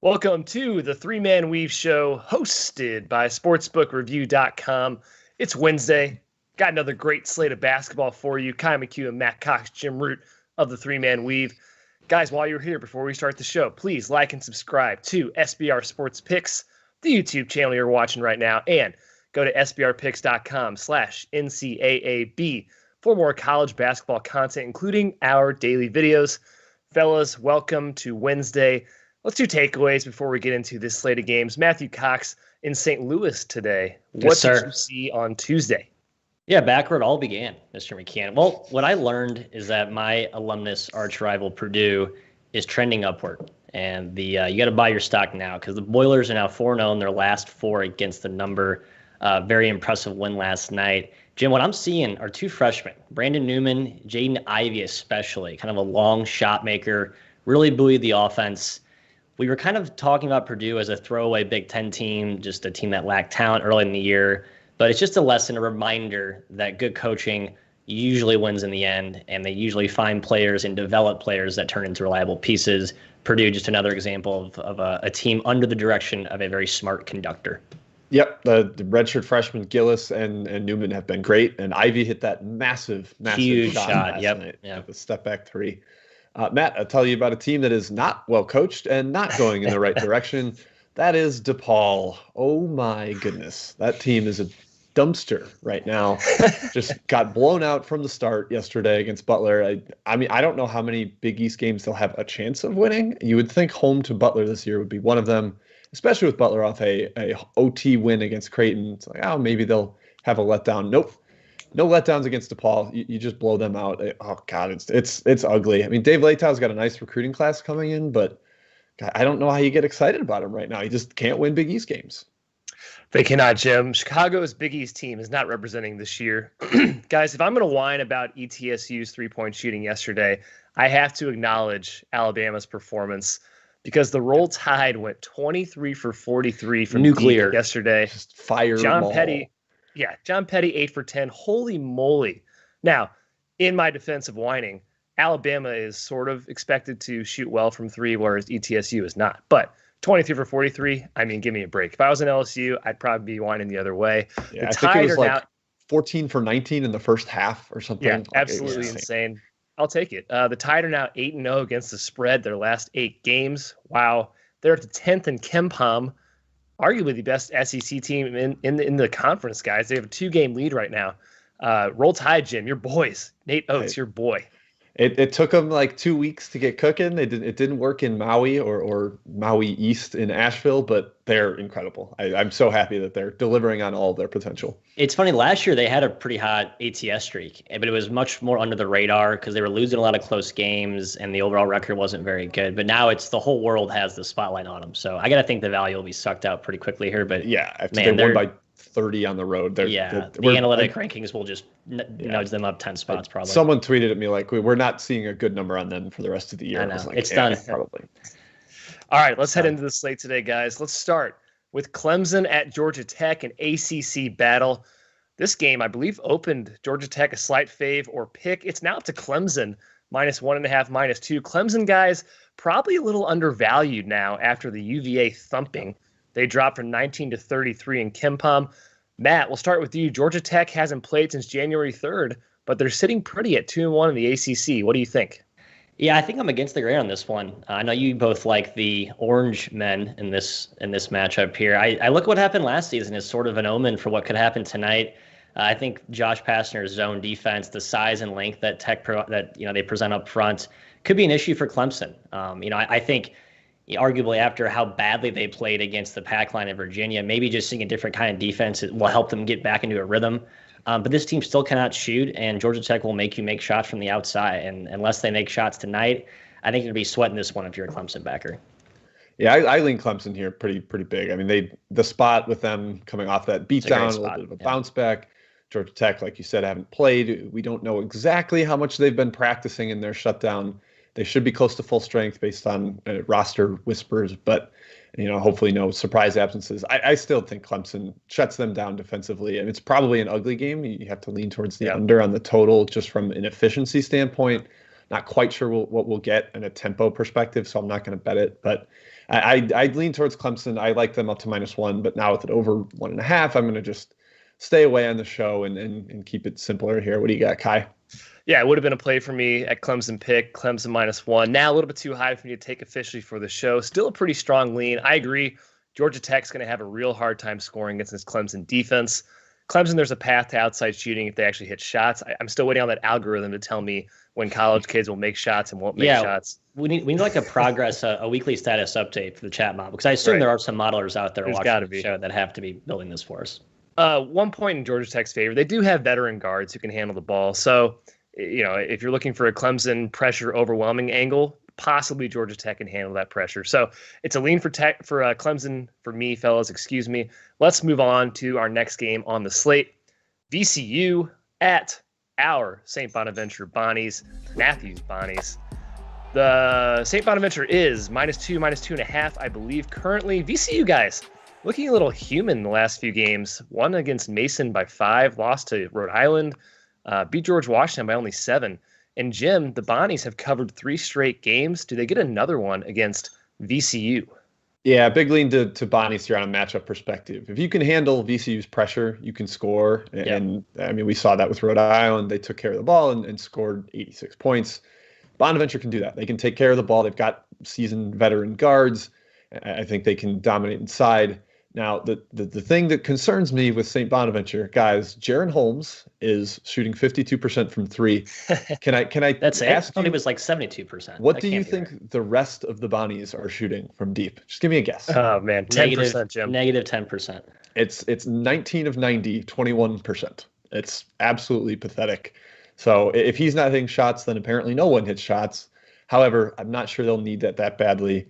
Welcome to the Three Man Weave Show, hosted by SportsbookReview.com. It's Wednesday. Got another great slate of basketball for you. Ky McKeon, Matt Cox, Jim Root of the Three Man Weave. Guys, while you're here, before we start the show, please like and subscribe to SBR Sports Picks, the YouTube channel you're watching right now, and go to sbrpicks.com/NCAAB for more college basketball content, including our daily videos. Fellas, welcome to Wednesday. Let's do takeaways before we get into this slate of games. Matthew Cox in St. Louis today. What did you see on Tuesday? Yeah, back where it all began, Mr. McKeon. Well, what I learned is that my alumnus arch rival Purdue is trending upward. And you got to buy your stock now because the Boilers are now 4-0 in their last four against the number. Very impressive win last night. Jim, what I'm seeing are two freshmen, Brandon Newman, Jaden Ivey especially, kind of a long shot maker, really buoyed the offense. We were kind of talking about Purdue as a throwaway Big Ten team, just a team that lacked talent early in the year. But it's just a lesson, a reminder that good coaching usually wins in the end, and they usually find players and develop players that turn into reliable pieces. Purdue, just another example of a team under the direction of a very smart conductor. Yep, the redshirt freshmen Gillis and Newman have been great, and Ivy hit that massive huge shot last night. Yep, the step back three. Matt, I'll tell you about a team that is not well coached and not going in the right direction. That is DePaul. Oh my goodness, that team is a dumpster right now. Just got blown out from the start yesterday against Butler. I mean, I don't know how many Big East games they'll have a chance of winning. You would think home to Butler this year would be one of them, especially with Butler off a OT win against Creighton. It's like, oh, maybe they'll have a letdown. Nope. No letdowns against DePaul. You just blow them out. Oh God, it's ugly. I mean, Dave Leitau's got a nice recruiting class coming in, but God, I don't know how you get excited about him right now. He just can't win Big East games. They cannot, Jim. Chicago's Big East team is not representing this year. Guys, if I'm going to whine about ETSU's three-point shooting yesterday, I have to acknowledge Alabama's performance because the Roll Tide went 23 for 43 from nuclear yesterday. Just fire John Petty. Yeah, John Petty, 8 for 10. Holy moly. Now, in my defense of whining, Alabama is sort of expected to shoot well from three, whereas ETSU is not. But 23 for 43, I mean, give me a break. If I was in LSU, I'd probably be whining the other way. Yeah, I think it was like 14 for 19 in the first half or something. Yeah, absolutely insane. I'll take it. The Tide are now 8-0 against the spread their last 8 games. Wow. They're at the 10th in KenPom. Arguably the best SEC team in the conference, guys. They have a 2-game lead right now. Roll Tide, Jim, your boys. Nate Oates, your boy. It took them like 2 weeks to get cooking. It didn't work in Maui or Maui East in Asheville, but they're incredible. I'm so happy that they're delivering on all their potential. It's funny, last year they had a pretty hot ATS streak, but it was much more under the radar because they were losing a lot of close games and the overall record wasn't very good. But now it's the whole world has the spotlight on them. So I got to think the value will be sucked out pretty quickly here. But yeah, if they won by 30 on the road. The analytic rankings will just nudge them up 10 spots probably. Someone tweeted at me like, we're not seeing a good number on them for the rest of the year. I know. Like, it's done. Probably. All right, let's head into the slate today, guys. Let's start with Clemson at Georgia Tech, an ACC battle. This game, I believe, opened Georgia Tech a slight fave or pick. It's now up to Clemson, -1.5, -2. Clemson, guys, probably a little undervalued now after the UVA thumping. They dropped from 19 to 33 in KenPom. Matt, we'll start with you. Georgia Tech hasn't played since January 3rd, but they're sitting pretty at 2-1 in the ACC. What do you think? Yeah, I think I'm against the grain on this one. I know you both like the orange men in this matchup here. I look what happened last season as sort of an omen for what could happen tonight. I think Josh Pastner's zone defense, the size and length that they present up front, could be an issue for Clemson. I think arguably after how badly they played against the pack line in Virginia, maybe just seeing a different kind of defense will help them get back into a rhythm. But this team still cannot shoot, and Georgia Tech will make you make shots from the outside. And unless they make shots tonight, I think you'll be sweating this one if you're a Clemson backer. Yeah, I lean Clemson here pretty big. I mean, the spot with them coming off that beatdown, a little bit of a bounce back. Georgia Tech, like you said, haven't played. We don't know exactly how much they've been practicing in their shutdown. They should be close to full strength based on roster whispers, but hopefully no surprise absences. I still think Clemson shuts them down defensively, and it's probably an ugly game. You have to lean towards the under on the total just from an efficiency standpoint. Not quite sure what we'll get in a tempo perspective, so I'm not going to bet it. But I lean towards Clemson. I like them up to -1, but now with it over 1.5, I'm going to just stay away on the show and keep it simpler here. What do you got, Ky? Yeah, it would have been a play for me at Clemson pick, Clemson -1. Now a little bit too high for me to take officially for the show. Still a pretty strong lean. I agree. Georgia Tech's going to have a real hard time scoring against this Clemson defense. Clemson, there's a path to outside shooting if they actually hit shots. I'm still waiting on that algorithm to tell me when college kids will make shots and won't make shots. We need like a progress, a weekly status update for the chat model, because I assume there are some modelers out there watching the show that have to be building this for us. 1 point in Georgia Tech's favor. They do have veteran guards who can handle the ball. So, if you're looking for a Clemson pressure overwhelming angle, possibly Georgia Tech can handle that pressure. So it's a lean for Clemson for me, fellas. Excuse me. Let's move on to our next game on the slate. VCU at our St. Bonaventure Bonnies, Matthews Bonnies. The St. Bonaventure is -2, -2.5, I believe, currently. VCU guys looking a little human the last few games. Won against Mason by 5, lost to Rhode Island, beat George Washington by only 7. And Jim, the Bonnies have covered 3 straight games. Do they get another one against VCU? Yeah, big lean to Bonnies here on a matchup perspective. If you can handle VCU's pressure, you can score. And I mean, we saw that with Rhode Island. They took care of the ball and scored 86 points. Bonaventure can do that. They can take care of the ball. They've got seasoned veteran guards. I think they can dominate inside. Now, the thing that concerns me with St. Bonaventure, guys, Jaron Holmes is shooting 52% from 3. Can I That's ask it? I thought he was like 72%. What do you think the rest of the Bonnies are shooting from deep? Just give me a guess. Oh, man, 10%, Jim. Negative 10%. It's 19 of 90, 21%. It's absolutely pathetic. So if he's not hitting shots, then apparently no one hits shots. However, I'm not sure they'll need that badly.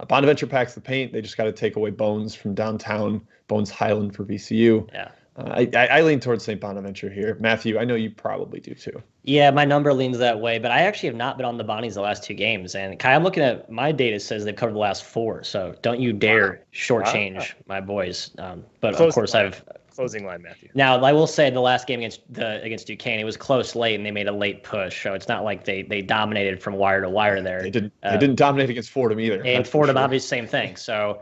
Bonaventure packs the paint. They just got to take away Bones from downtown, Bones Highland for VCU. Yeah. I lean towards St. Bonaventure here. Matthew, I know you probably do too. Yeah, my number leans that way, but I actually have not been on the Bonnies the last 2 games. And Ky, I'm looking at my data says they've covered the last 4, so don't you dare shortchange my boys. But of course, closing line, Matthew. Now, I will say the last game against Duquesne, it was close late, and they made a late push. So it's not like they dominated from wire to wire there. They didn't dominate against Fordham either. And Fordham, obviously, same thing. So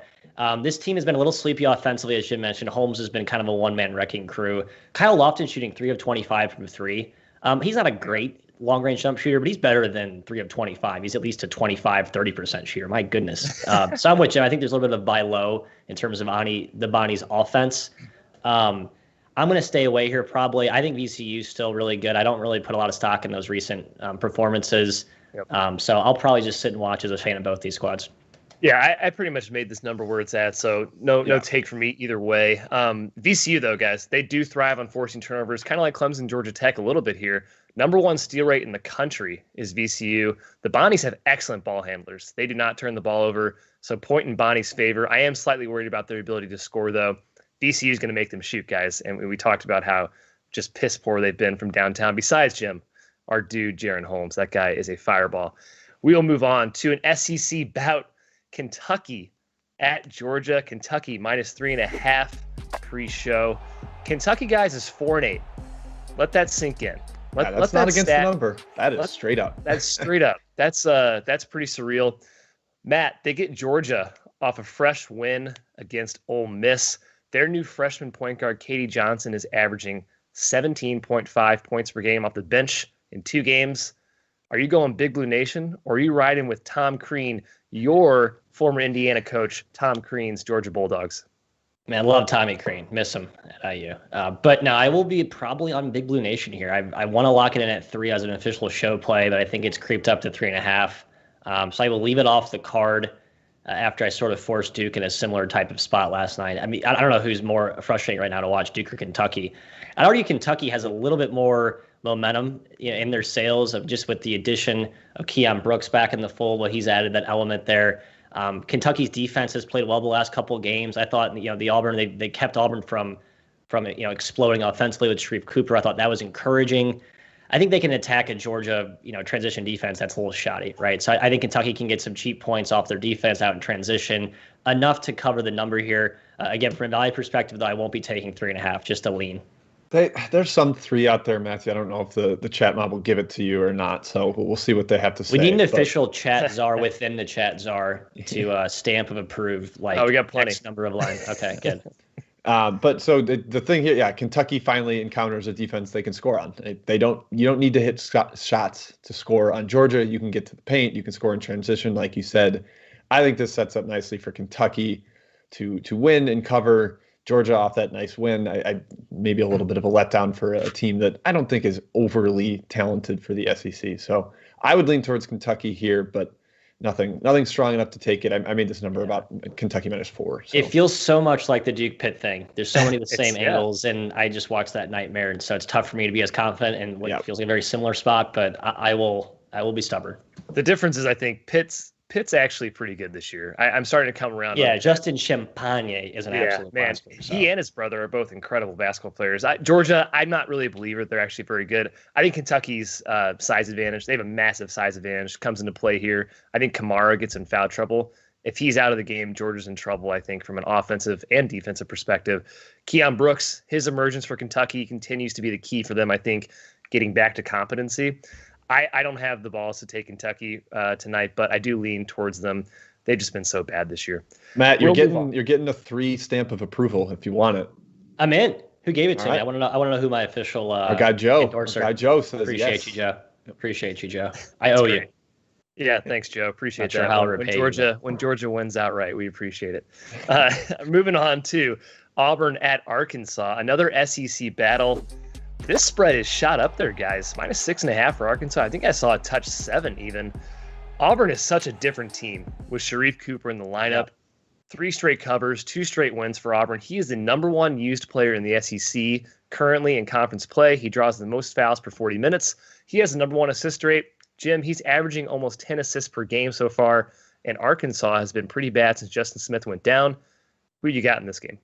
this team has been a little sleepy offensively, as Jim mentioned. Holmes has been kind of a one-man wrecking crew. Kyle Lofton shooting 3 of 25 from 3. He's not a great long-range jump shooter, but he's better than 3 of 25. He's at least a 25, 30% shooter. My goodness. So I'm with Jim. I think there's a little bit of buy low in terms of the Bonnies' offense. I'm going to stay away here probably. I think VCU is still really good. I don't really put a lot of stock in those recent performances. Yep. So I'll probably just sit and watch as a fan of both these squads. Yeah, I pretty much made this number where it's at, so no take from me either way. VCU, though, guys, they do thrive on forcing turnovers, kind of like Clemson, Georgia Tech a little bit here. Number 1 steal rate in the country is VCU. The Bonnies have excellent ball handlers. They do not turn the ball over, so point in Bonnies' favor. I am slightly worried about their ability to score, though. VCU is going to make them shoot, guys, and we talked about how just piss poor they've been from downtown. Besides Jim, our dude, Jaron Holmes, that guy is a fireball. We will move on to an SEC bout. Kentucky at Georgia. Kentucky -3.5 pre-show. Kentucky, guys, is 4-8. Let that sink in. That's not against the number. That is straight up. That's straight up. That's pretty surreal. Matt, they get Georgia off a fresh win against Ole Miss. Their new freshman point guard, Katie Johnson, is averaging 17.5 points per game off the bench in 2 games. Are you going Big Blue Nation, or are you riding with Tom Crean, your former Indiana coach, Tom Crean's Georgia Bulldogs? Man, I love Tommy Crean. Miss him at IU. But no, I will be probably on Big Blue Nation here. I want to lock it in at 3 as an official show play, but I think it's creeped up to 3.5. So I will leave it off the card after I sort of forced Duke in a similar type of spot last night. I mean, I don't know who's more frustrating right now to watch, Duke or Kentucky. I'd argue Kentucky has a little bit more momentum in their sails of just with the addition of Keon Brooks back in the fold. What he's added that element there. Kentucky's defense has played well the last couple of games. I thought the Auburn they kept Auburn from exploding offensively with Sharif Cooper. I thought that was encouraging. I think they can attack a Georgia transition defense that's a little shoddy, right? So I think Kentucky can get some cheap points off their defense out in transition, enough to cover the number here. Again, from a value perspective, though, I won't be taking 3.5, just a lean. There's some 3 out there, Matthew. I don't know if the chat mob will give it to you or not, so we'll see what they have to say. We need an official chat czar within the chat czar to stamp of approved. Like, we got plenty. X number of lines. Okay, good. But so the thing here, yeah, Kentucky finally encounters a defense they can score on. You don't need to hit shots to score on Georgia. You can get to the paint. You can score in transition, like you said. I think this sets up nicely for Kentucky to win and cover. Georgia off that nice win. I maybe a little bit of a letdown for a team that I don't think is overly talented for the SEC. So I would lean towards Kentucky here, but nothing strong enough to take it. I made this number about Kentucky -4. So. It feels so much like the Duke Pitt thing. There's so many of the same angles, and I just watched that nightmare, and so it's tough for me to be as confident in what feels like a very similar spot. But I will be stubborn. The difference is I think Pitt's actually pretty good this year. I'm starting to come around. Yeah, Justin Champagne is an absolute monster. So. He and his brother are both incredible basketball players. Georgia, I'm not really a believer they're actually very good. I think Kentucky's size advantage, they have a massive size advantage, comes into play here. I think Kamara gets in foul trouble. If he's out of the game, Georgia's in trouble, I think, from an offensive and defensive perspective. Keon Brooks, his emergence for Kentucky continues to be the key for them, I think, getting back to competency. I don't have the balls to take Kentucky tonight, but I do lean towards them. They've just been so bad this year. Matt, you're getting a 3 stamp of approval if you want it. I'm in. Who gave it to me? I want to know who my official our guy Joe. Endorser. Our guy Joe says Appreciate you, Joe. Appreciate you, Joe. I owe you. Yeah, thanks, Joe. Appreciate that. How when Georgia wins outright, we appreciate it. Moving on to Auburn at Arkansas, another SEC battle. This spread is shot up there, guys. -6.5 for Arkansas. I think I saw a touch 7 even. Auburn is such a different team with Sharif Cooper in the lineup. 3 straight covers, 2 straight wins for Auburn. He is the #1 used player in the SEC currently in conference play. He draws the most fouls per 40 minutes. He has the #1 assist rate. Jim, he's averaging almost 10 assists per game so far, and Arkansas has been pretty bad since Justin Smith went down. Who you got in this game?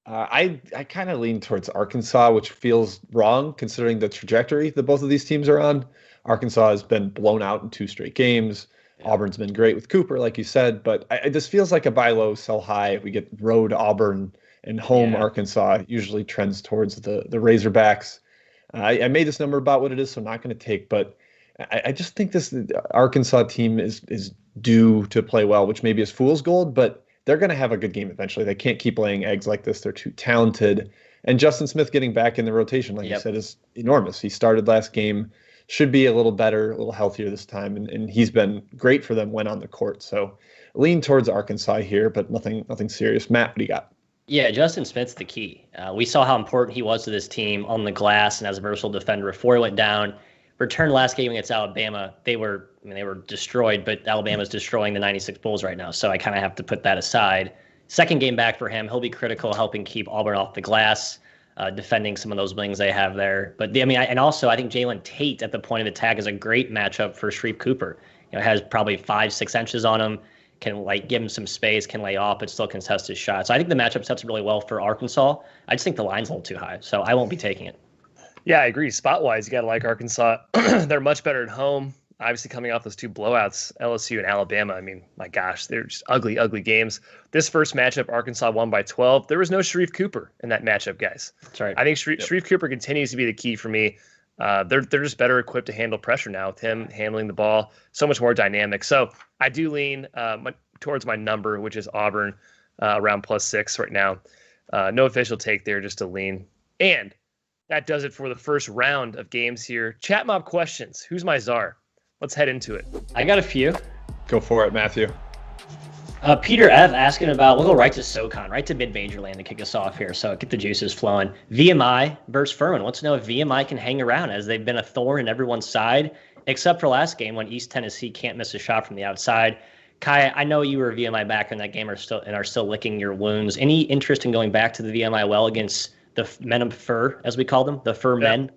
I kind of lean towards Arkansas, which feels wrong considering the trajectory that both of these teams are on. Arkansas has been blown out in 2 straight games. Auburn's been great with Cooper, like you said, but this feels like a buy low, sell high. We get road Auburn and home Arkansas usually trends towards the Razorbacks. I made this number about what it is, so I'm not going to take, but I just think this Arkansas team is due to play well, which maybe is fool's gold, but they're going to have a good game eventually. They can't keep laying eggs like this. They're too talented. And Justin Smith getting back in the rotation, like you said, is enormous. He started last game, should be a little better, a little healthier this time, and he's been great for them when on the court. So lean towards Arkansas here, but nothing serious. Matt, what do you got? Yeah, Justin Smith's the key. We saw how important he was to this team on the glass and as a versatile defender before he went down. Returned last game against Alabama. They were destroyed, but Alabama's destroying the 96 Bulls right now. So I kind of have to put that aside. Second game back for him. He'll be critical, helping keep Auburn off the glass, defending some of those wings they have there. But and also I think Jalen Tate at the point of attack is a great matchup for Sharif Cooper. Has probably 5-6 inches on him, can give him some space, can lay off, but still contest his shot. So I think the matchup sets really well for Arkansas. I just think the line's a little too high, so I won't be taking it. Yeah, I agree. Spot-wise, you got to like Arkansas. They're much better at home. Obviously, coming off those 2 blowouts, LSU and Alabama. I mean, my gosh, they're just ugly, ugly games. This first matchup, Arkansas won by 12. There was no Sharif Cooper in that matchup, guys. That's right. I think Sharif Cooper continues to be the key for me. They're just better equipped to handle pressure now with him handling the ball. So much more dynamic. So I do lean towards my number, which is Auburn, around +6 right now. No official take there, just a lean. And that does it for the first round of games here. Chat mob questions. Who's my czar? Let's head into it. I got a few. Go for it, Matthew. Peter F. asking about, we'll go right to SoCon, right to mid-major land to kick us off here. So get the juices flowing. VMI versus Furman. Wants to know if VMI can hang around as they've been a thorn in everyone's side, except for last game when East Tennessee can't miss a shot from the outside. Ky, I know you were a VMI backer in that game are still licking your wounds. Any interest in going back to the VMI well against the men of fur, as we call them, the fur men?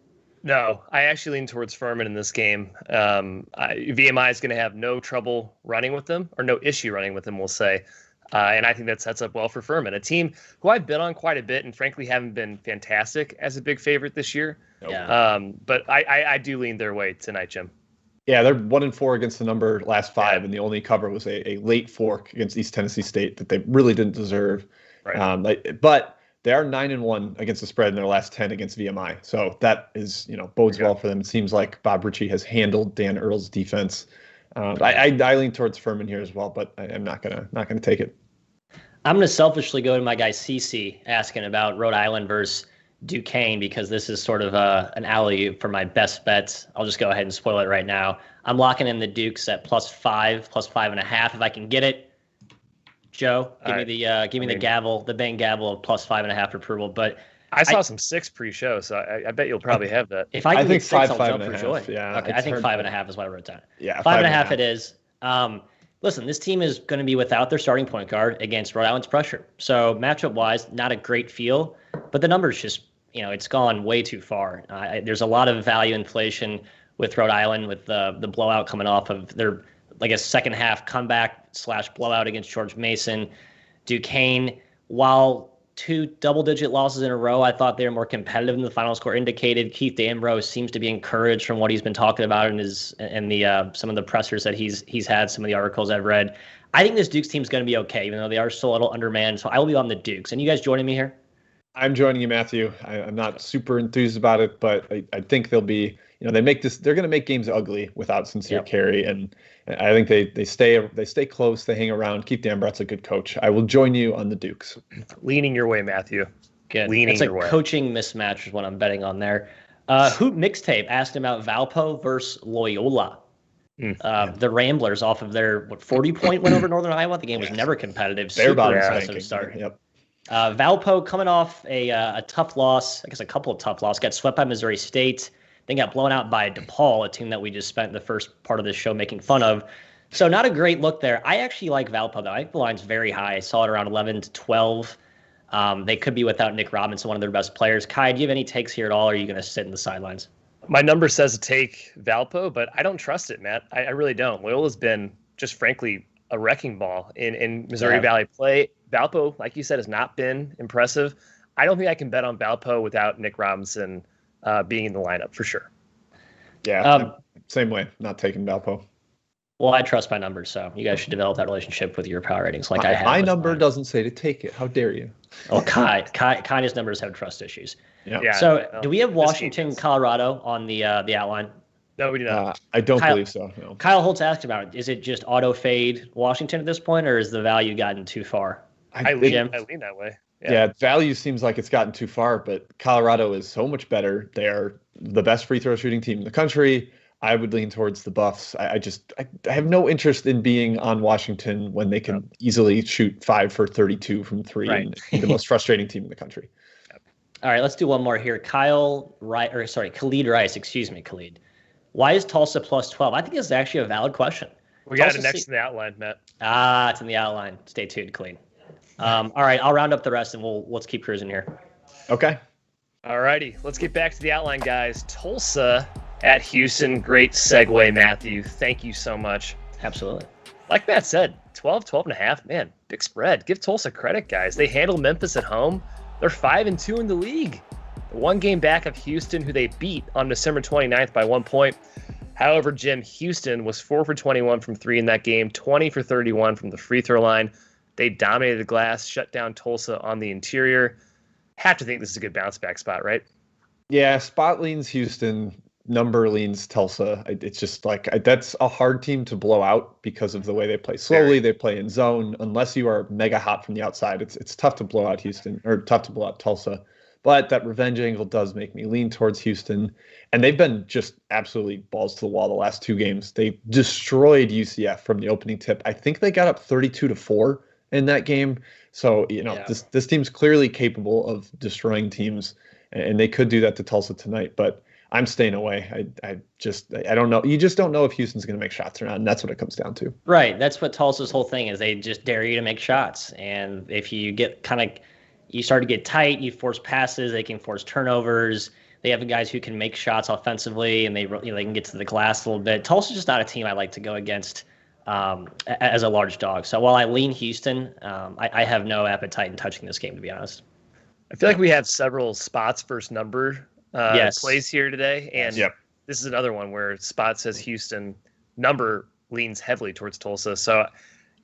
No, I actually lean towards Furman in this game. VMI is going to have no trouble running with them, or no issue running with them, we'll say. And I think that sets up well for Furman, a team who I've been on quite a bit and frankly haven't been fantastic as a big favorite this year. Yeah. But I do lean their way tonight, Jim. Yeah, they're 1-4 against the number last 5, and the only cover was a late fork against East Tennessee State that they really didn't deserve. Right. But They are 9-1 against the spread in their last 10 against VMI. So that is, bodes well for them. It seems like Bob Ritchie has handled Dan Earl's defense. I lean towards Furman here as well, but I'm not gonna take it. I'm gonna selfishly go to my guy CC asking about Rhode Island versus Duquesne because this is sort of an alley-oop for my best bets. I'll just go ahead and spoil it right now. I'm locking in the Dukes at +5, +5.5 if I can get it. Joe, give me the gavel, the bang gavel of +5.5 for approval. But I saw some 6 pre-show, so I bet you'll probably have that. If I can think get 6, I'll 5, jump for joy. Yeah, okay, I think 5.5 is what I wrote down. Yeah, 5.5 it is. Listen, this team is going to be without their starting point guard against Rhode Island's pressure. So matchup-wise, not a great feel, but the numbers just, it's gone way too far. There's a lot of value inflation with Rhode Island with the blowout coming off of their, second half comeback / blowout against George Mason. Duquesne, while 2 double-digit losses in a row, I thought they were more competitive than the final score indicated. Keith Ambrose seems to be encouraged from what he's been talking about in the some of the pressers that he's had, some of the articles I've read. I think this Dukes team is going to be okay, even though they are still a little undermanned. So I will be on the Dukes. And you guys joining me here? I'm joining you, Matthew. I'm not super enthused about it, but I think they'll be. They're going to make games ugly without Sincere Carey, and I think they stay close, they hang around. Keith Dambrot's a good coach. I will join you on the Dukes. Leaning your way, Matthew. Good. Leaning your way. It's a coaching mismatch is what I'm betting on there. Hoop Mixtape asked about Valpo versus Loyola. The Ramblers off of their 40-point win over Northern Iowa. The game was never competitive. They're about impressive start. Yep. Valpo coming off a tough loss, I guess a couple of tough losses, got swept by Missouri State, then got blown out by DePaul, a team that we just spent the first part of this show making fun of. So not a great look there. I actually like Valpo, though. I think the line's very high. I saw it around 11 to 12. They could be without Nick Robinson, one of their best players. Ky, do you have any takes here at all, or are you going to sit in the sidelines? My number says to take Valpo, but I don't trust it, Matt. I really don't. Loyola's been just frankly a wrecking ball in Missouri Valley play. Valpo, like you said, has not been impressive. I don't think I can bet on Valpo without Nick Robinson being in the lineup for sure. Yeah, same way. Not taking Valpo. Well, I trust my numbers, so you guys should develop that relationship with your power ratings like I have. My number doesn't say to take it. How dare you? Well, Ky's numbers have trust issues. Yeah. So do we have Washington, Colorado on the outline? No, we do not. I don't believe so. No. Kyle Holtz asked about it. Is it just auto fade Washington at this point, or is the value gotten too far? I lean that way. Yeah, value seems like it's gotten too far, but Colorado is so much better. They're the best free throw shooting team in the country. I would lean towards the Buffs. I have no interest in being on Washington when they can easily shoot 5 for 32 from 3 and the most frustrating team in the country. All right, let's do one more here. Khalid Rice, Khalid. Why is Tulsa +12? I think it's actually a valid question. We got it next in the outline, Matt. It's in the outline. Stay tuned, Khalid. All right, I'll round up the rest and let's keep cruising here. Okay. All righty, let's get back to the outline, guys. Tulsa at Houston. Great segue, Matthew. Thank you so much. Absolutely. Like Matt said, 12.5. Man, big spread. Give Tulsa credit, guys. They handled Memphis at home. They're 5-2 in the league. One game back of Houston, who they beat on December 29th by 1 point. However, Jim, Houston was 4 for 21 from 3 in that game, 20 for 31 from the free throw line. They dominated the glass, shut down Tulsa on the interior. Have to think this is a good bounce back spot, right? Yeah, spot leans Houston, number leans Tulsa. It's just that's a hard team to blow out because of the way they play slowly. They play in zone. Unless you are mega hot from the outside, it's tough to blow out Houston or tough to blow out Tulsa. But that revenge angle does make me lean towards Houston. And they've been just absolutely balls to the wall the last 2 games. They destroyed UCF from the opening tip. I think they got up 32-4 in that game. So, this team's clearly capable of destroying teams, and they could do that to Tulsa tonight. But I'm staying away. I don't know. You just don't know if Houston's going to make shots or not, and that's what it comes down to. Right. That's what Tulsa's whole thing is. They just dare you to make shots. And if you get you start to get tight, you force passes, they can force turnovers. They have guys who can make shots offensively, and they can get to the glass a little bit. Tulsa's just not a team I like to go against as a large dog. So while I lean Houston, I have no appetite in touching this game, to be honest. I feel like we have several spots versus number plays here today, and this is another one where spot says Houston, number leans heavily towards Tulsa. So,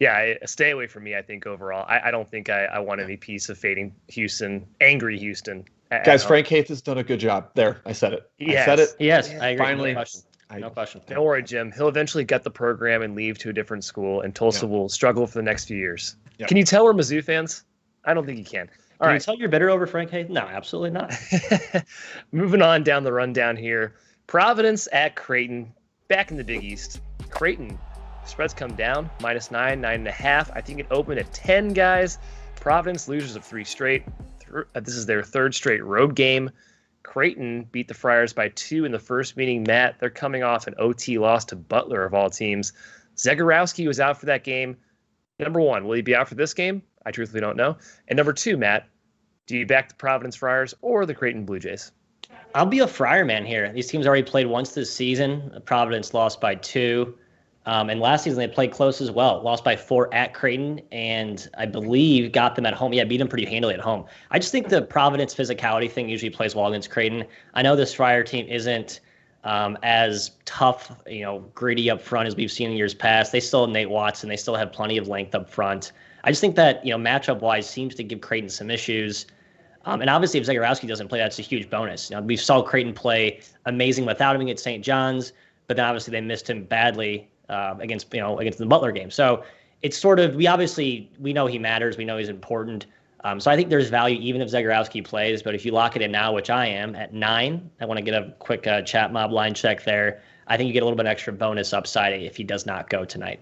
Yeah, stay away from me, I think, overall. I don't think I want any piece of fading Houston, angry Houston. Guys, Frank Haith has done a good job. There, I said it. Yes. I said it. Yes, I agree. Finally, no question. No question. Don't worry, Jim. He'll eventually get the program and leave to a different school, and Tulsa will struggle for the next few years. Yep. Can you tell we're Mizzou fans? I don't think you can. Can you tell you're bitter over Frank Haith? No, absolutely not. Moving on down the rundown here. Providence at Creighton, back in the Big East. Creighton, spreads come down, -9, 9.5. I think it opened at 10, guys. Providence, losers of 3 straight. This is their 3rd straight road game. Creighton beat the Friars by 2 in the first meeting. Matt, they're coming off an OT loss to Butler, of all teams. Zegarowski was out for that game. Number 1, will he be out for this game? I truthfully don't know. And number 2, Matt, do you back the Providence Friars or the Creighton Blue Jays? I'll be a Friar man here. These teams already played once this season. Providence lost by 2. And last season they played close as well. Lost by 4 at Creighton, and I believe got them at home. Yeah, beat them pretty handily at home. I just think the Providence physicality thing usually plays well against Creighton. I know this Friar team isn't as tough, gritty up front as we've seen in years past. They still have Nate Watson. They still have plenty of length up front. I just think that, matchup-wise seems to give Creighton some issues. And obviously, if Zegarowski doesn't play, that's a huge bonus. We saw Creighton play amazing without him against St. John's, but then obviously they missed him badly against the Butler game. So it's sort of, we know he matters. We know he's important. So I think there's value even if Zegarowski plays. But if you lock it in now, which I am, at 9, I want to get a quick chat mob line check there. I think you get a little bit extra bonus upside if he does not go tonight.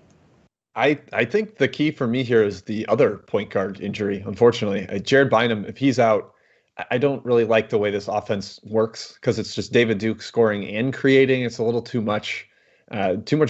I think the key for me here is the other point guard injury, unfortunately. Jared Bynum, if he's out, I don't really like the way this offense works because it's just David Duke scoring and creating. It's a little too much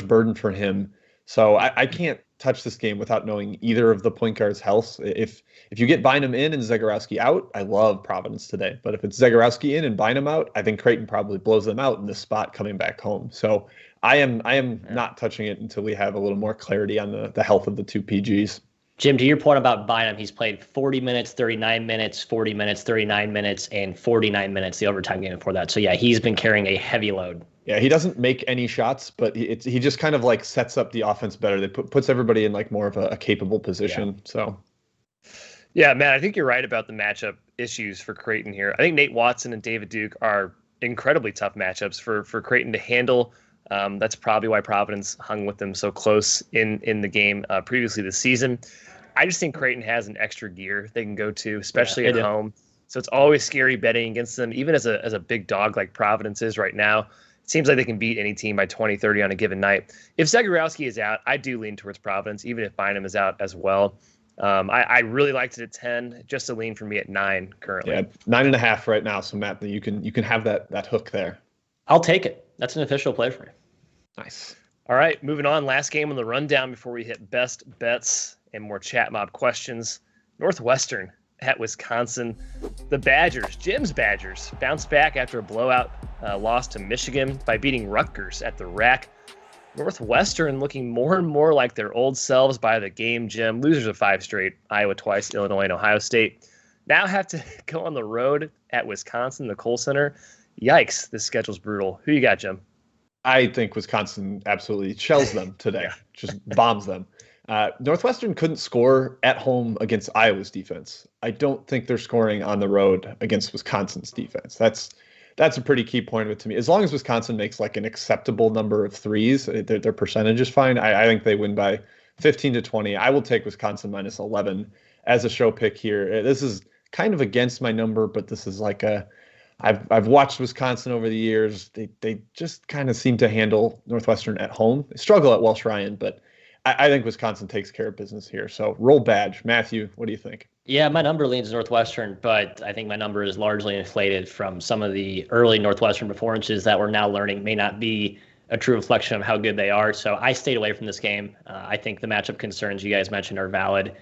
burden for him. So I can't touch this game without knowing either of the point guards' health. If you get Bynum in and Zegarowski out, I love Providence today. But if it's Zegarowski in and Bynum out, I think Creighton probably blows them out in this spot coming back home. So I am not touching it until we have a little more clarity on the health of the 2 PGs. Jim, to your point about Bynum, he's played 40 minutes, 39 minutes, 40 minutes, 39 minutes, and 49 minutes the overtime game before that. So, yeah, he's been carrying a heavy load. Yeah, he doesn't make any shots, but he just kind of like sets up the offense better. They puts everybody in like more of a capable position. Yeah. So, yeah, man, I think you're right about the matchup issues for Creighton here. I think Nate Watson and David Duke are incredibly tough matchups for Creighton to handle. That's probably why Providence hung with them so close in the game previously this season. I just think Creighton has an extra gear they can go to, especially at home. So it's always scary betting against them, even as a big dog like Providence is right now. It seems like they can beat any team by 20, 30 on a given night. If Zegarowski is out, I do lean towards Providence, even if Bynum is out as well. I really liked it at 10, just a lean for me at 9 currently. Yeah, 9.5 right now. So Matt, you can have that hook there. I'll take it. That's an official play for me. Nice. All right, moving on. Last game on the rundown before we hit best bets and more chat mob questions. Northwestern at Wisconsin. The Badgers, Jim's Badgers, bounced back after a blowout loss to Michigan by beating Rutgers at the Rack. Northwestern looking more and more like their old selves by the game, Jim. Losers of 5 straight, Iowa twice, Illinois and Ohio State. Now have to go on the road at Wisconsin, the Kohl Center. Yikes, this schedule's brutal. Who you got, Jim? I think Wisconsin absolutely shells them today, just bombs them. Northwestern couldn't score at home against Iowa's defense. I don't think they're scoring on the road against Wisconsin's defense. That's a pretty key point of it to me. As long as Wisconsin makes like an acceptable number of threes, their percentage is fine. I think they win by 15 to 20. I will take Wisconsin minus 11 as a show pick here. This is kind of against my number, but this is like I've watched Wisconsin over the years. They just kind of seem to handle Northwestern at home. They struggle at Welsh Ryan, but I think Wisconsin takes care of business here. So roll Badge. Matthew, what do you think? Yeah, my number leans Northwestern, but I think my number is largely inflated from some of the early Northwestern performances that we're now learning may not be a true reflection of how good they are. So I stayed away from this game. I think the matchup concerns you guys mentioned are valid.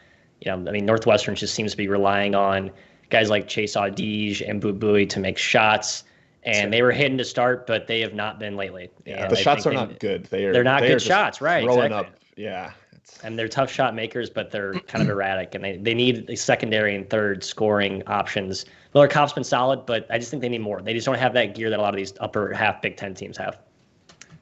Northwestern just seems to be relying on guys like Chase Audige and Boubouille to make shots. And they were hitting to start, but they have not been lately. Yeah, the shots are not good. They're not good shots, right? Rolling up. Yeah. And they're tough shot makers, but they're kind of erratic, and they need a secondary and third scoring options. Miller Kopp's been solid, but I just think they need more. They just don't have that gear that a lot of these upper half Big Ten teams have.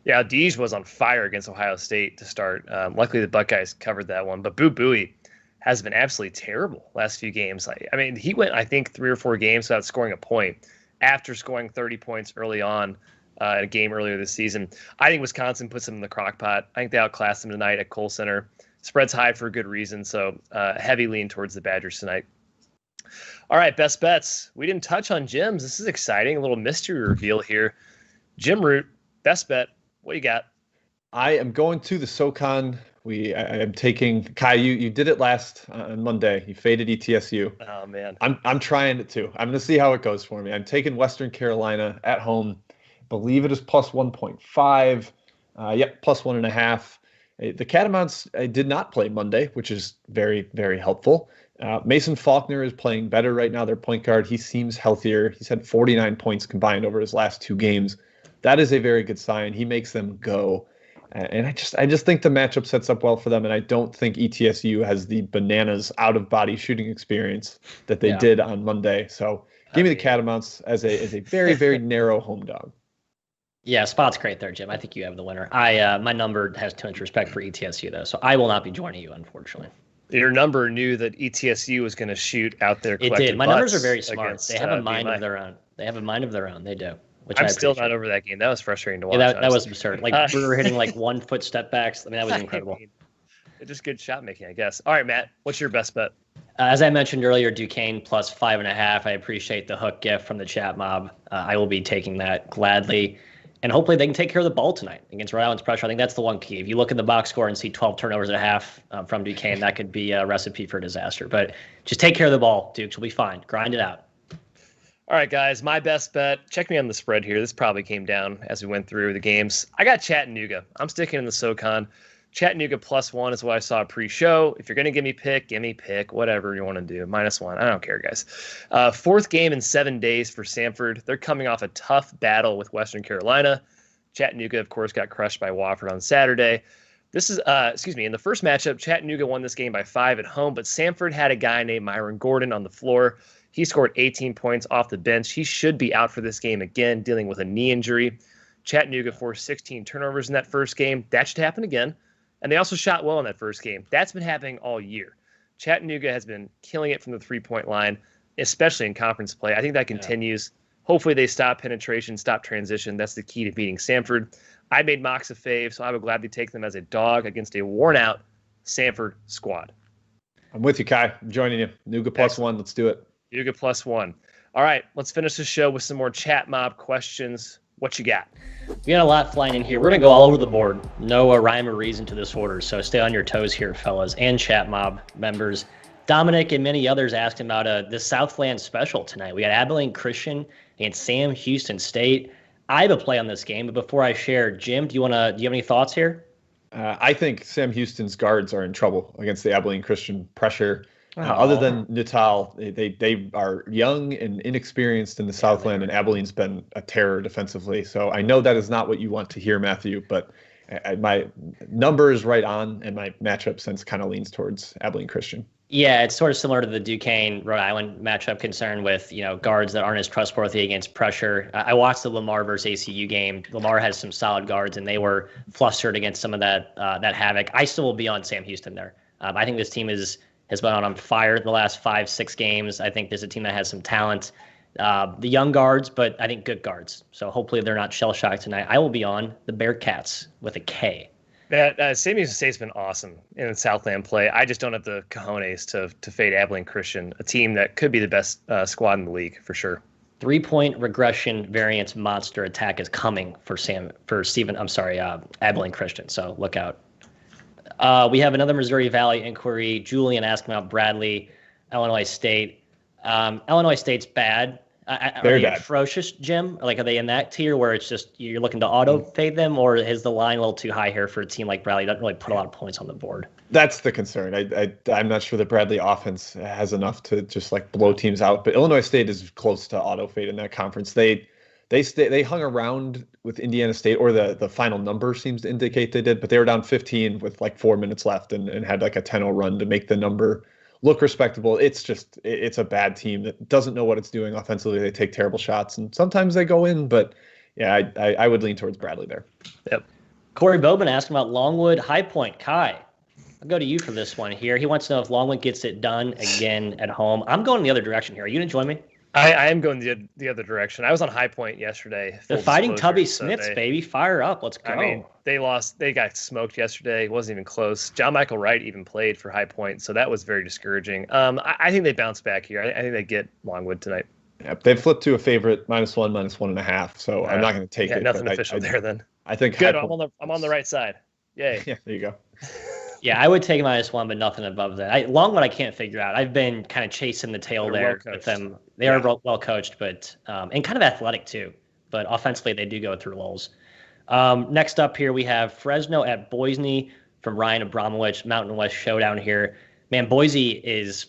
Yeah, Deej was on fire against Ohio State to start. Luckily, the Buckeyes covered that one. But Boo Buie has been absolutely terrible last few games. I mean, he went, I think, 3 or 4 games without scoring a point after scoring 30 points early on in a game earlier this season. I think Wisconsin puts them in the crock pot. I think they outclassed them tonight at Kohl Center. Spread's high for a good reason, so heavy lean towards the Badgers tonight. All right, best bets. We didn't touch on Jim's. This is exciting. A little mystery reveal here. Jim Root, best bet. What you got? I am going to the SoCon. I am taking Ky. You did it last on Monday. You faded ETSU. Oh man, I'm trying it too. I'm going to see how it goes for me. I'm taking Western Carolina at home. Believe it is plus 1.5. Yep, plus 1.5. The Catamounts did not play Monday, which is very, very helpful. Mason Faulkner is playing better right now. Their point guard, he seems healthier. He's had 49 points combined over his last 2 games. That is a very good sign. He makes them go. And I just think the matchup sets up well for them. And I don't think ETSU has the bananas out of body shooting experience that they did on Monday. So give me the Catamounts as a very, very narrow home dog. Yeah, spot's great there, Jim. I think you have the winner. My number has too much respect for ETSU though, so I will not be joining you, unfortunately. Your number knew that ETSU was going to shoot out there. It did. My numbers are very smart. They have a mind of their own. They do. I'm still not over that game. That was frustrating to watch. Yeah, that was absurd. Like we were hitting like 1 foot step backs. I mean, that was incredible. Just good shot making, I guess. All right, Matt, what's your best bet? As I mentioned earlier, Duquesne plus 5.5. I appreciate the hook gift from the chat mob. I will be taking that gladly. And hopefully they can take care of the ball tonight against Rhode Island's pressure. I think that's the one key. If you look at the box score and see 12 turnovers at half from Duquesne, that could be a recipe for disaster. But just take care of the ball, Dukes. We'll be fine. Grind it out. All right, guys, my best bet. Check me on the spread here. This probably came down as we went through the games. I got Chattanooga. I'm sticking in the SoCon. Chattanooga +1 is what I saw pre-show. If you're going to give me pick, whatever you want to do. -1. I don't care, guys. 4th game in 7 days for Samford. They're coming off a tough battle with Western Carolina. Chattanooga, of course, got crushed by Wofford on Saturday. This is, in the first matchup, Chattanooga won this game by 5 at home, but Samford had a guy named Myron Gordon on the floor. He scored 18 points off the bench. He should be out for this game again, dealing with a knee injury. Chattanooga forced 16 turnovers in that first game. That should happen again. And they also shot well in that first game. That's been happening all year. Chattanooga has been killing it from the three-point line, especially in conference play. I think that continues. Hopefully they stop penetration, stop transition. That's the key to beating Samford. I made Mox a fave, so I would gladly take them as a dog against a worn-out Samford squad. I'm with you, Ky. I'm joining you. Nuga +1. Let's do it. Nuga +1. All right, let's finish the show with some more chat mob questions. What you got? We got a lot flying in here. We're going to go all over the board. No rhyme or reason to this order, so stay on your toes here, fellas, and chat mob members. Dominic and many others asked about the Southland special tonight. We got Abilene Christian and Sam Houston State. I have a play on this game, but before I share, Jim, do you have any thoughts here? I think Sam Houston's guards are in trouble against the Abilene Christian pressure. Other than Natal, they are young and inexperienced in the Southland, and Abilene's been a terror defensively. So I know that is not what you want to hear, Matthew, but my number is right on, and my matchup sense kind of leans towards Abilene Christian. Yeah, it's sort of similar to the Duquesne-Rhode Island matchup concern with, guards that aren't as trustworthy against pressure. I watched the Lamar versus ACU game. Lamar has some solid guards, and they were flustered against some of that havoc. I still will be on Sam Houston there. I think this team has been on fire the last 5-6 games. I think there's a team that has some talent. The young guards, but I think good guards. So hopefully they're not shell-shocked tonight. I will be on the Bearcats with a K. Sam Houston State's been awesome in the Southland play. I just don't have the cojones to fade Abilene Christian, a team that could be the best squad in the league for sure. 3-point regression variance monster attack is coming for Abilene Christian. So look out. We have another Missouri Valley inquiry. Julian asking about Bradley, Illinois State. Illinois State's bad. Very bad. Atrocious, Jim? Like, are they in that tier where it's just you're looking to auto fade them, or is the line a little too high here for a team like Bradley? Doesn't really put a lot of points on the board. That's the concern. I'm not sure the Bradley offense has enough to just like blow teams out, but Illinois State is close to auto fade in that conference. They hung around with Indiana State, or the final number seems to indicate they did, but they were down 15 with like 4 minutes left and had like a 10-0 run to make the number look respectable. It's a bad team that doesn't know what it's doing offensively. They take terrible shots and sometimes they go in, but yeah, I would lean towards Bradley there. Yep. Corey Bowman asking about Longwood High Point. Ky, I'll go to you for this one here. He wants to know if Longwood gets it done again at home. I'm going the other direction here. Are you going to join me? I am going the other direction. I was on High Point yesterday. The Fighting Tubby Smiths, baby. Fire up. Let's go. I mean, they lost. They got smoked yesterday. It wasn't even close. John Michael Wright even played for High Point, so that was very discouraging. I think they bounce back here. I think they get Longwood tonight. Yeah, they've flipped to a favorite -1, -1.5. So I'm not going to take it. Nothing official there then. I think good. I'm on the right side. Yay. Yeah, there you go. Yeah, I would take -1, but nothing above that. Longwood, I can't figure out. I've been kind of chasing the tail there with them. They are well coached, but and kind of athletic too. But offensively, they do go through lulls. Next up here, we have Fresno at Boise from Ryan Abramowitz, Mountain West Showdown here. Man, Boise is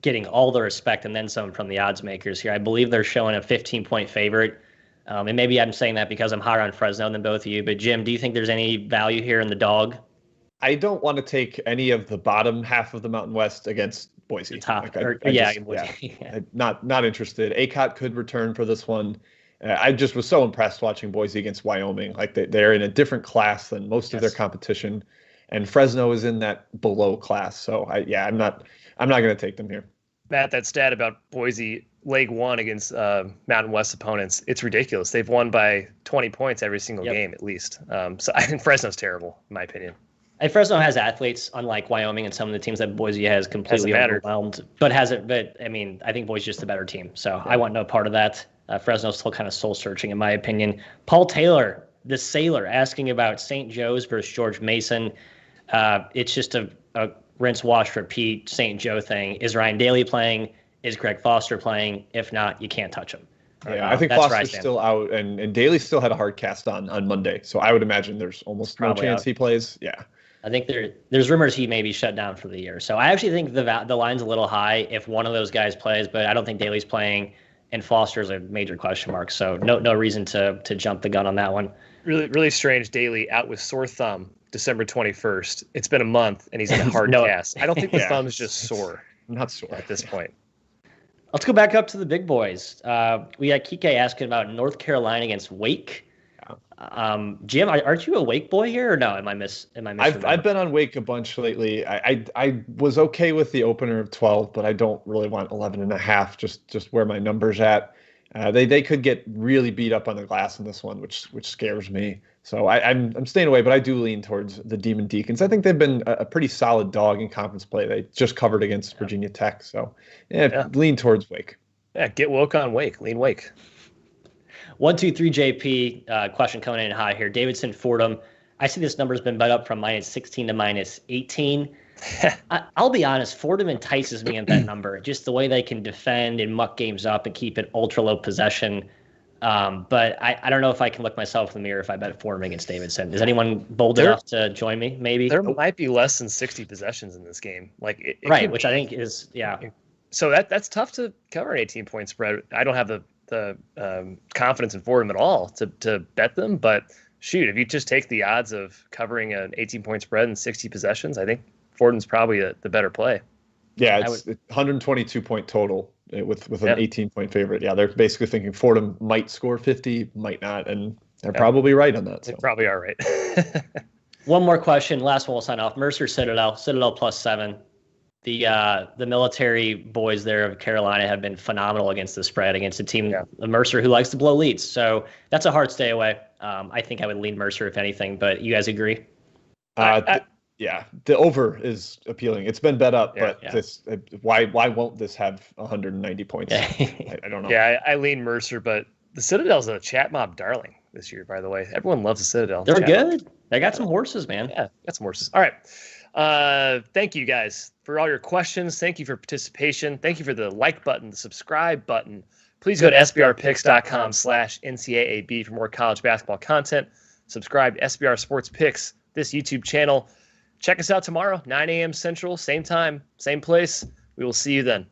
getting all the respect and then some from the odds makers here. I believe they're showing a 15-point favorite. And maybe I'm saying that because I'm higher on Fresno than both of you. But Jim, do you think there's any value here in the dog? I don't want to take any of the bottom half of the Mountain West against Boise. Not interested. ACOT could return for this one. I just was so impressed watching Boise against Wyoming. Like they're in a different class than most of their competition, and Fresno is in that below class. So I'm not going to take them here. Matt, that stat about Boise leg one against Mountain West opponents, it's ridiculous. They've won by 20 points every single game at least. So I think Fresno's terrible, in my opinion. And Fresno has athletes, unlike Wyoming and some of the teams that Boise has completely overwhelmed. But I mean, I think Boise's just a better team. So I want no part of that. Fresno's still kind of soul searching, in my opinion. Paul Taylor, the Sailor, asking about St. Joe's versus George Mason. It's just a rinse, wash, repeat St. Joe thing. Is Ryan Daly playing? Is Greg Foster playing? If not, you can't touch him. Yeah, I think Foster's still out, and Daly still had a hard cast on Monday. So I would imagine there's almost no chance he plays. Yeah. I think there's rumors he may be shut down for the year. So I actually think the line's a little high if one of those guys plays, but I don't think Daly's playing, and Foster's a major question mark. So no reason to jump the gun on that one. Really, really strange. Daly out with sore thumb December 21st. It's been a month, and he's in a hard cast. I don't think the thumb is just sore. Not sore at this point. Let's go back up to the big boys. We got Kike asking about North Carolina against Wake. Jim, aren't you a Wake boy here, or no? Am I I've been on Wake a bunch lately. I was okay with the opener of 12, but I don't really want 11.5. Just where my number's at. They could get really beat up on the glass in this one, which scares me. So I'm staying away, but I do lean towards the Demon Deacons. I think they've been a pretty solid dog in conference play. They just covered against Virginia Tech, so lean towards Wake. Yeah, get woke on Wake. Lean Wake. 1, 2, 3 JP question coming in high here. Davidson Fordham. I see this number's been bet up from -16 to -18. I'll be honest, Fordham entices me at that number. Just the way they can defend and muck games up and keep it ultra low possession. But I don't know if I can look myself in the mirror if I bet Fordham against Davidson. Is anyone bold enough to join me? Maybe there might be less than 60 possessions in this game. Like which I think is So that's tough to cover an 18-point spread. I don't have the confidence in Fordham at all to bet them, but shoot, if you just take the odds of covering an 18-point spread and 60 possessions, I think Fordham's probably the better play. Yeah, it's 122-point total with an 18-point favorite. Yeah, they're basically thinking Fordham might score 50, might not, and they're probably right on that. They probably are right. One more question, last one we'll sign off. Mercer Citadel +7. The military boys there of Carolina have been phenomenal against the spread, against a team, Mercer, who likes to blow leads. So that's a hard stay away. I think I would lean Mercer if anything, but you guys agree? Yeah, the over is appealing. It's been bet up, but why won't this have 190 points? I don't know. Yeah, I lean Mercer, but the Citadel's a chat mob darling this year, by the way. Everyone loves the Citadel. They're good. They got some horses, man. Yeah, got some horses. All right. Thank you guys for all your questions. Thank you for participation. Thank you for the like button, the subscribe button. Please go to sbrpicks.com/NCAAB for more college basketball content. Subscribe to SBR Sports Picks, this YouTube channel. Check us out tomorrow, 9 a.m. Central, same time, same place. We will see you then.